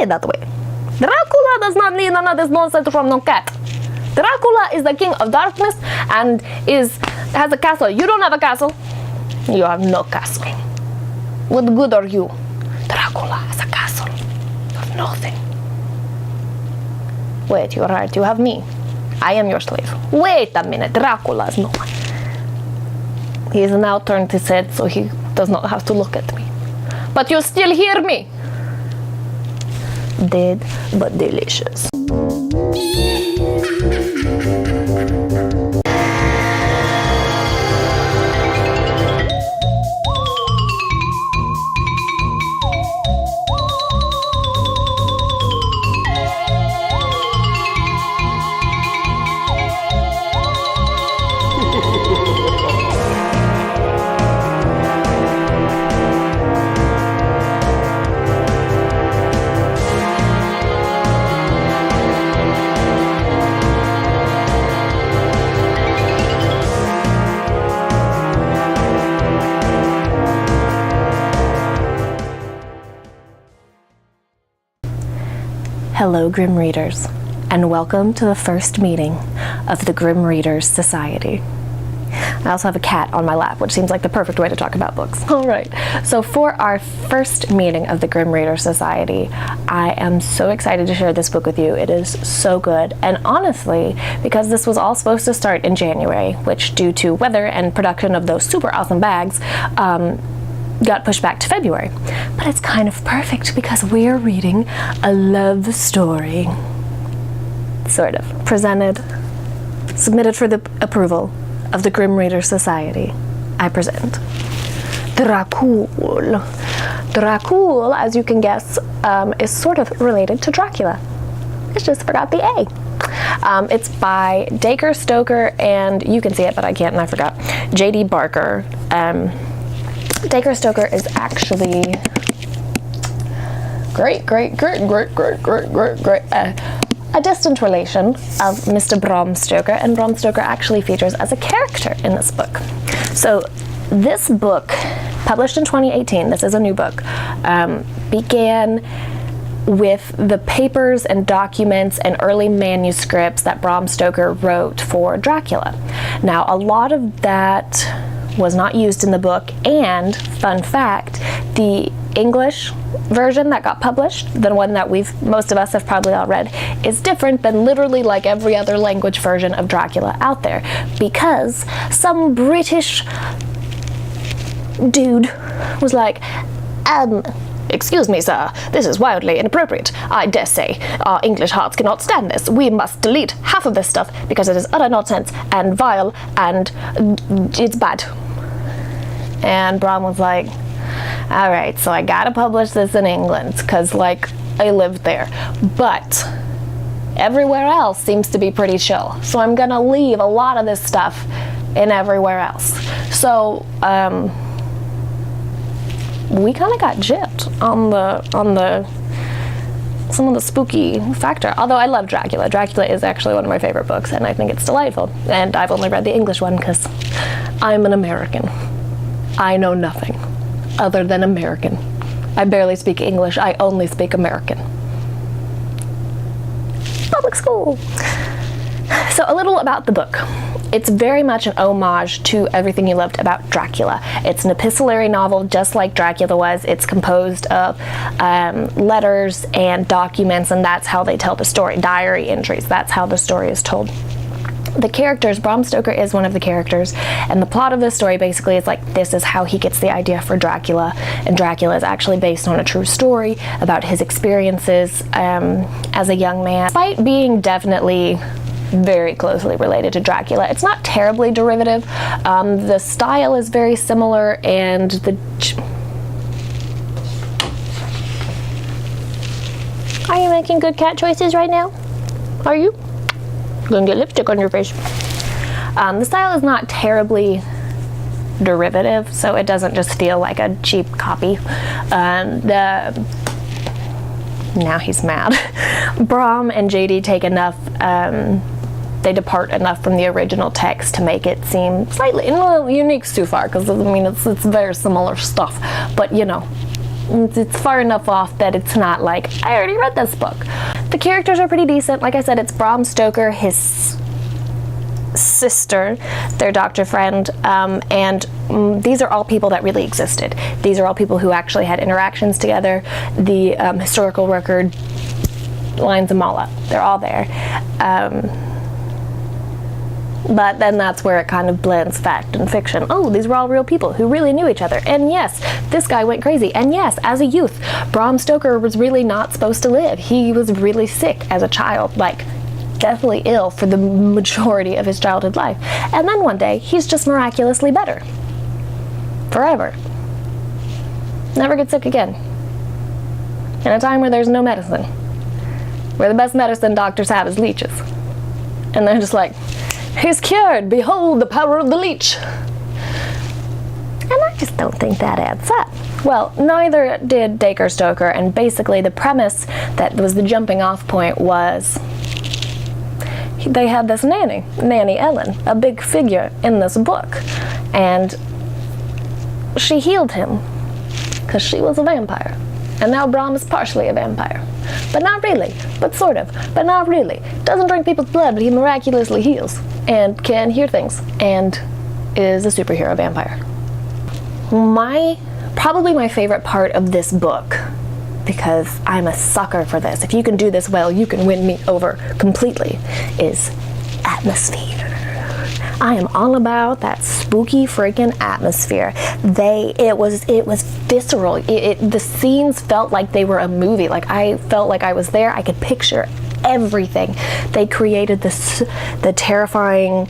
it that way. Dracula does not need none of this nonsense from no cat. Dracula is the king of darkness and has a castle. You don't have a castle. You have no castle. What good are you? Dracula has a castle. You have nothing. Wait, you're right. You have me. I am your slave. Wait a minute. Dracula is no one. He is now turned his head so he does not have to look at me. But you still hear me. Dead but delicious. Hello, Grim Readers, and welcome to the first meeting of the Grim Readers Society. I also have a cat on my lap, which seems like the perfect way to talk about books. All right, so for our first meeting of the Grim Readers Society, I am so excited to share this book with you. It is so good, and honestly, because this was all supposed to start in January, which due to weather and production of those super awesome bags, got pushed back to February. But it's kind of perfect because we are reading a love story. Sort of. Submitted for the approval of the Grim Reader Society. I present Dracul. Dracul, as you can guess, is sort of related to Dracula. I just forgot the A. It's by Dacre Stoker and, you can see it but I can't and I forgot, J.D. Barker. Dacre Stoker is actually a distant relation of Mr. Bram Stoker, and Bram Stoker actually features as a character in this book. So this book, published in 2018, this is a new book, began with the papers and documents and early manuscripts that Bram Stoker wrote for Dracula. Now, a lot of that was not used in the book, and fun fact, the English version that got published, the one that most of us have probably all read, is different than literally like every other language version of Dracula out there, because some British dude was like, excuse me, sir, this is wildly inappropriate. I dare say our English hearts cannot stand this. We must delete half of this stuff because it is utter nonsense and vile and it's bad. And Bram was like, all right, so I gotta publish this in England because, like, I lived there. But everywhere else seems to be pretty chill. So I'm gonna leave a lot of this stuff in everywhere else. So, we kind of got gypped on some of the spooky factor. Although I love Dracula. Dracula is actually one of my favorite books, and I think it's delightful. And I've only read the English one because I'm an American. I know nothing other than American. I barely speak English. I only speak American. Public school. So a little about the book. It's very much an homage to everything you loved about Dracula. It's an epistolary novel just like Dracula was. It's composed of letters and documents, and that's how they tell the story. Diary entries, that's how the story is told. The characters, Bram Stoker is one of the characters, and the plot of the story basically is like, this is how he gets the idea for Dracula, and Dracula is actually based on a true story about his experiences as a young man. Despite being definitely very closely related to Dracula, it's not terribly derivative. The style is very similar, and Are you making good cat choices right now? Are you? Gonna get lipstick on your face. The style is not terribly derivative, so it doesn't just feel like a cheap copy. Now he's mad. Bram and J.D. take enough, they depart enough from the original text to make it seem slightly, well, unique's too far, because I mean, it's very similar stuff, but you know, It's far enough off that it's not like, I already read this book. The characters are pretty decent. Like I said, it's Bram Stoker, his sister, their doctor friend, and these are all people that really existed. These are all people who actually had interactions together. The historical record lines them all up. They're all there. But then that's where it kind of blends fact and fiction. Oh, these were all real people who really knew each other. And yes, this guy went crazy. And yes, as a youth, Bram Stoker was really not supposed to live. He was really sick as a child, like deathly ill for the majority of his childhood life. And then one day, he's just miraculously better. Forever. Never get sick again. In a time where there's no medicine. Where the best medicine doctors have is leeches. And they're just like, he's cured! Behold the power of the leech! And I just don't think that adds up. Well, neither did Dacre Stoker, and basically the premise that was the jumping off point was they had this nanny Ellen, a big figure in this book, and she healed him because she was a vampire. And now Bram is partially a vampire. But not really, but sort of, but not really. Doesn't drink people's blood, but he miraculously heals and can hear things and is a superhero vampire. Probably my favorite part of this book, because I'm a sucker for this, if you can do this well, you can win me over completely, is atmosphere. I am all about that spooky freaking atmosphere. It was visceral. The scenes felt like they were a movie. Like I felt like I was there. I could picture everything. They created the terrifying,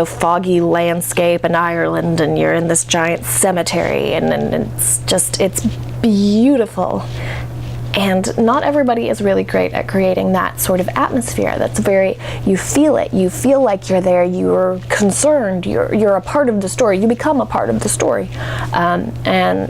foggy landscape in Ireland, and you're in this giant cemetery, and it's beautiful. And not everybody is really great at creating that sort of atmosphere. That's you feel it. You feel like you're there. You're concerned. You're a part of the story. You become a part of the story. And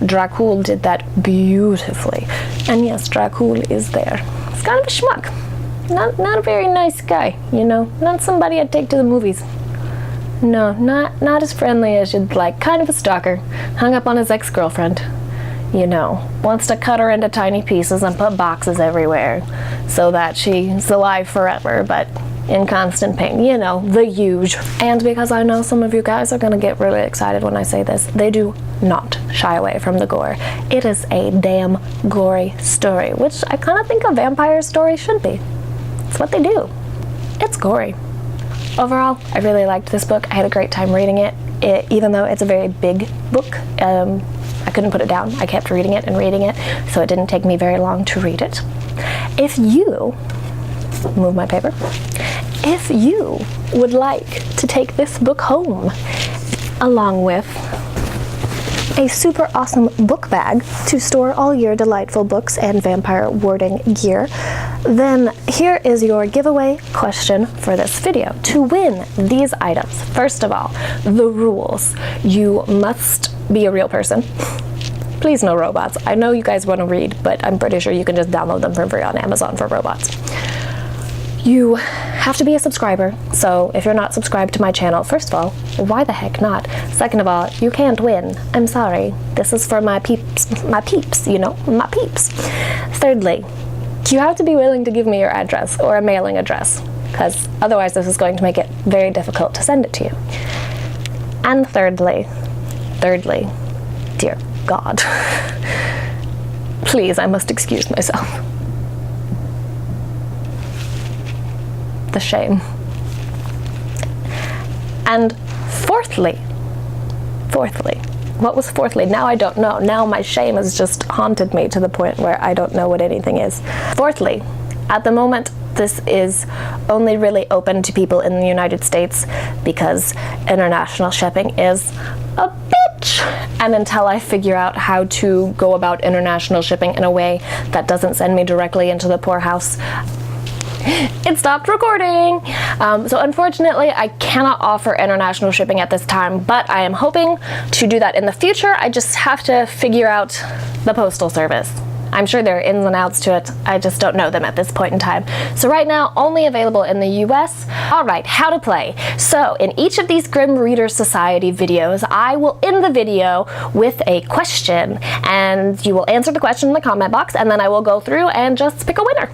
Dracul did that beautifully. And yes, Dracul is there. He's kind of a schmuck. Not a very nice guy, Not somebody I'd take to the movies. No, not as friendly as you'd like. Kind of a stalker. Hung up on his ex-girlfriend. Wants to cut her into tiny pieces and put boxes everywhere so that she's alive forever, but in constant pain. The huge. And because I know some of you guys are going to get really excited when I say this, they do not shy away from the gore. It is a damn gory story, which I kind of think a vampire story should be. It's what they do. It's gory. Overall, I really liked this book. I had a great time reading it. Even though it's a very big book, I couldn't put it down. I kept reading it and reading it, so it didn't take me very long to read it. If you would like to take this book home along with a super awesome book bag to store all your delightful books and vampire warding gear, then here is your giveaway question for this video. To win these items, first of all, the rules. You must be a real person. Please no robots. I know you guys want to read, but I'm pretty sure you can just download them for free on Amazon for robots. You have to be a subscriber, so if you're not subscribed to my channel, first of all, why the heck not? Second of all, you can't win. I'm sorry. This is for my peeps, my peeps. Thirdly, you have to be willing to give me your address or a mailing address, because otherwise this is going to make it very difficult to send it to you. And thirdly, dear God, please, I must excuse myself. The shame. And fourthly, what was fourthly? Now I don't know. Now my shame has just haunted me to the point where I don't know what anything is. Fourthly, at the moment, this is only really open to people in the United States because international shipping is a bitch. And until I figure out how to go about international shipping in a way that doesn't send me directly into the poorhouse, it stopped recording. So unfortunately, I cannot offer international shipping at this time, but I am hoping to do that in the future. I just have to figure out the postal service. I'm sure there are ins and outs to it. I just don't know them at this point in time. So right now, only available in the US. All right, how to play. So in each of these Grim Readers Society videos, I will end the video with a question, and you will answer the question in the comment box, and then I will go through and just pick a winner.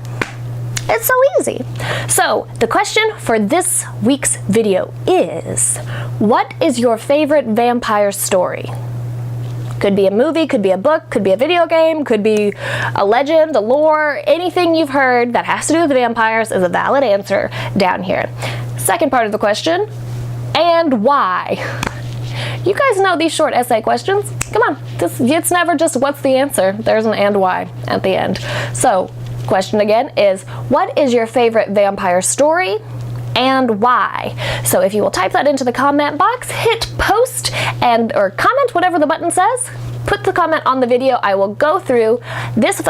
It's so easy. So the question for this week's video is, what is your favorite vampire story? Could be a movie, could be a book, could be a video game, could be a legend, a lore, anything you've heard that has to do with vampires is a valid answer down here. Second part of the question, and why? You guys know these short essay questions. Come on, it's never just what's the answer. There's an and why at the end. So, question again is, what is your favorite vampire story and why? So if you will type that into the comment box, hit post or comment, whatever the button says, put the comment on the video. I will go through this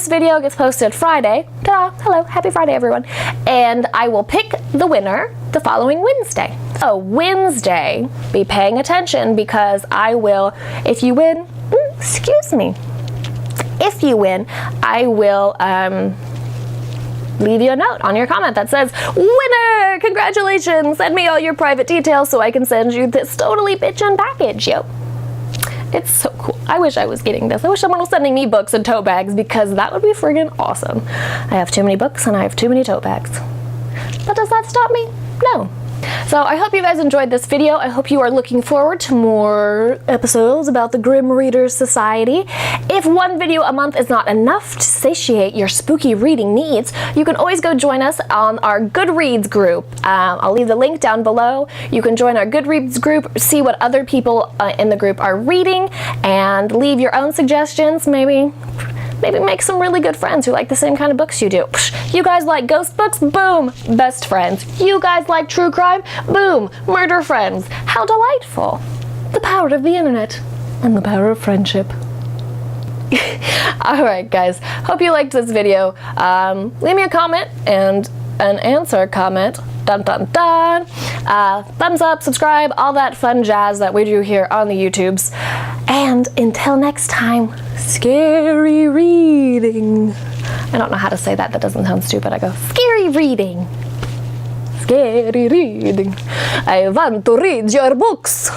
video gets posted Friday. Ta-da, hello, happy Friday everyone. And I will pick the winner the following Wednesday. So Wednesday, be paying attention because I will, if you win, excuse me. If you win, I will leave you a note on your comment that says, winner, congratulations, send me all your private details so I can send you this totally bitchin' package, yo. It's so cool. I wish I was getting this. I wish someone was sending me books and tote bags because that would be friggin' awesome. I have too many books and I have too many tote bags. But does that stop me? No. So I hope you guys enjoyed this video. I hope you are looking forward to more episodes about the Grim Readers Society. If one video a month is not enough to satiate your spooky reading needs, you can always go join us on our Goodreads group. I'll leave the link down below. You can join our Goodreads group, see what other people in the group are reading, and leave your own suggestions, maybe make some really good friends who like the same kind of books you do. You guys like ghost books? Boom, best friends. You guys like true crime? Boom, murder friends. How delightful. The power of the internet and the power of friendship. Alright guys, hope you liked this video. Leave me a comment and an answer comment. Dun dun dun. Thumbs up, subscribe, all that fun jazz that we do here on the YouTubes. And until next time, scary reading. I don't know how to say that. That doesn't sound stupid. I go, scary reading. Scary reading. I want to read your books.